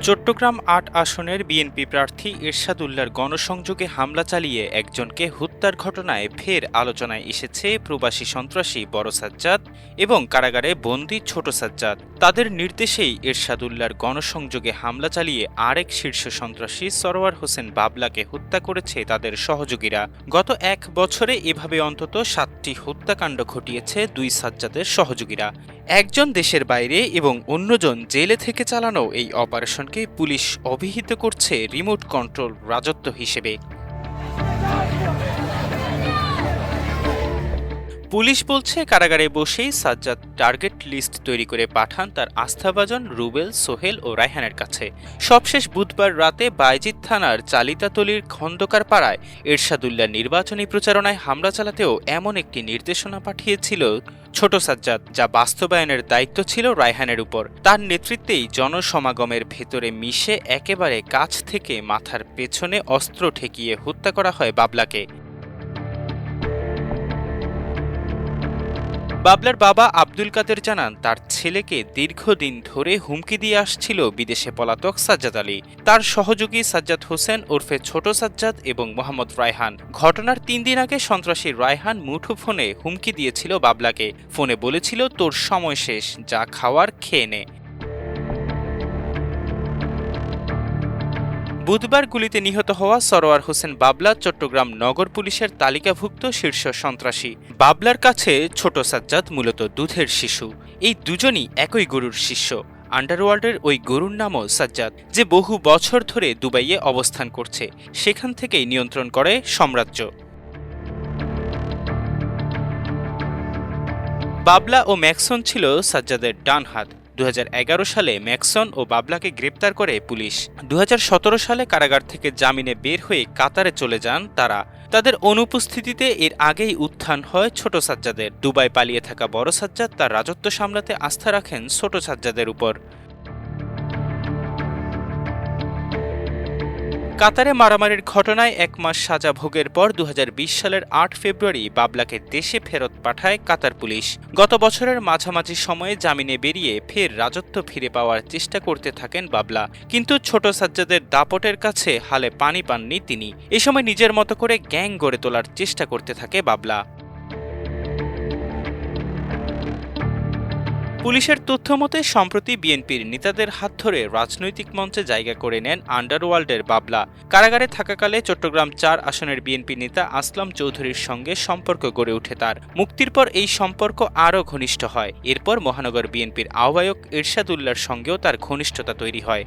চট্টগ্রাম ৮ আসনের বিএনপি প্রার্থী এরশাদ উল্লাহর গণসংযোগে হামলা চালিয়ে একজনকে হত্যার ঘটনায় ফের আলোচনায় এসেছে প্রবাসী সন্ত্রাসী বড় সাজ্জাদ এবং কারাগারে বন্দী ছোট সাজ্জাদ। তাদের নির্দেশেই এরশাদ উল্লাহর গণসংযোগে হামলা চালিয়ে আরেক শীর্ষ সন্ত্রাসী সরওয়ার হোসেন বাবলাকে হত্যা করেছে তাদের সহযোগীরা। গত এক বছরে এভাবে অন্তত ৭টি হত্যাকাণ্ড ঘটিয়েছে দুই সাজ্জাদের সহযোগীরা। একজন দেশের বাইরে এবং অন্যজন জেলে থেকে চালানো এই অপারেশনকে পুলিশ অভিহিত করছে রিমোট কন্ট্রোল রাজত্ব হিসেবে। পুলিশ বলছে কারাগারে বসেই সাজ্জাদ টার্গেট লিস্ট তৈরি করে পাঠান তার আস্থাভাজন রুবেল, সোহেল ও রায়হানের কাছে। সবশেষ বুধবার রাতে বায়জিদ থানার চালিতাতলির খন্দকার পাড়ায় এরশাদ উল্লাহর নির্বাচনী প্রচারণায় হামলা চালাতেও এমন একটি নির্দেশনা পাঠিয়েছিল ছোট সাজ্জাদ, যা বাস্তবায়নের দায়িত্ব ছিল রায়হানের উপর। তার নেতৃত্বেই জনসমাগমের ভেতরে মিশে একেবারে কাছ থেকে মাথার পেছনে অস্ত্র ঠেকিয়ে হত্যা করা হয় বাবলাকে। বাবলার বাবা আব্দুল কাদের জানান, তার ছেলেকে দীর্ঘদিন ধরে হুমকি দিয়ে আসছিল বিদেশে পলাতক সাজ্জাদ আলী, তার সহযোগী সাজ্জাদ হোসেন ওরফে ছোট সাজ্জাদ এবং মোহাম্মদ রায়হান। ঘটনার ৩ দিন আগে সন্ত্রাসী রায়হান মুঠোফোনে হুমকি দিয়েছিল বাবলাকে। ফোনে বলেছিল, তোর সময় শেষ, যা খাওয়ার খেয়ে নে। বুধবার গুলিতে নিহত হওয়া সরওয়ার হোসেন বাবলা চট্টগ্রাম নগর পুলিশের তালিকাভুক্ত শীর্ষ সন্ত্রাসী। বাবলার কাছে ছোট সাজ্জাদ মূলত দুধের শিশু। এই দুজনই একই গরুর শিষ্য। আন্ডারওয়ার্ল্ডের ওই গরুর নামও সাজ্জাদ, যে বহু বছর ধরে দুবাইয়ে অবস্থান করছে। সেখান থেকেই নিয়ন্ত্রণ করে সাম্রাজ্য। বাবলা ও ম্যাক্সন ছিল সাজ্জাদের ডান হাত। ২০১১ সালে ম্যাক্সন ও বাবলাকে গ্রেপ্তার করে পুলিশ। ২০১৭ সালে কারাগার থেকে জামিনে বের হয়ে কাতারে চলে যান তারা। তাদের অনুপস্থিতিতে এর আগেই উত্থান হয় ছোট সাজ্জাদের। দুবাই পালিয়ে থাকা বড় সাজ্জাদ তার রাজত্ব সামলাতে আস্থা রাখেন ছোট সাজ্জাদের উপর। কাতারে মারামারির ঘটনায় ১ মাস সাজা ভোগের পর ২০২০ সালের ৮ ফেব্রুয়ারি বাবলাকে দেশে ফেরত পাঠায় কাতার পুলিশ। গত বছরের মাঝামাঝি সময়ে জামিনে বেরিয়ে ফের রাজত্ব ফিরে পাওয়ার চেষ্টা করতে থাকেন বাবলা, কিন্তু ছোট সাজ্জাদের দাপটের কাছে হালে পানি পাননি তিনি। এ সময় নিজের মতো করে গ্যাং গড়ে তোলার চেষ্টা করতে থাকে বাবলা। পুলিশের তথ্যমতে সম্প্রতি বিএনপির নেতাদের হাত ধরে রাজনৈতিক মঞ্চে জায়গা করে নেন আন্ডারওয়ার্ল্ডের বাবলা। কারাগারে থাকাকালে চট্টগ্রাম ৪ আসনের বিএনপি নেতা আসলাম চৌধুরীর সঙ্গে সম্পর্ক গড়ে ওঠে তার। মুক্তির পর এই সম্পর্ক আরও ঘনিষ্ঠ হয়। এরপর মহানগর বিএনপির আহ্বায়ক এরশাদ উল্লাহর সঙ্গেও তার ঘনিষ্ঠতা তৈরি হয়।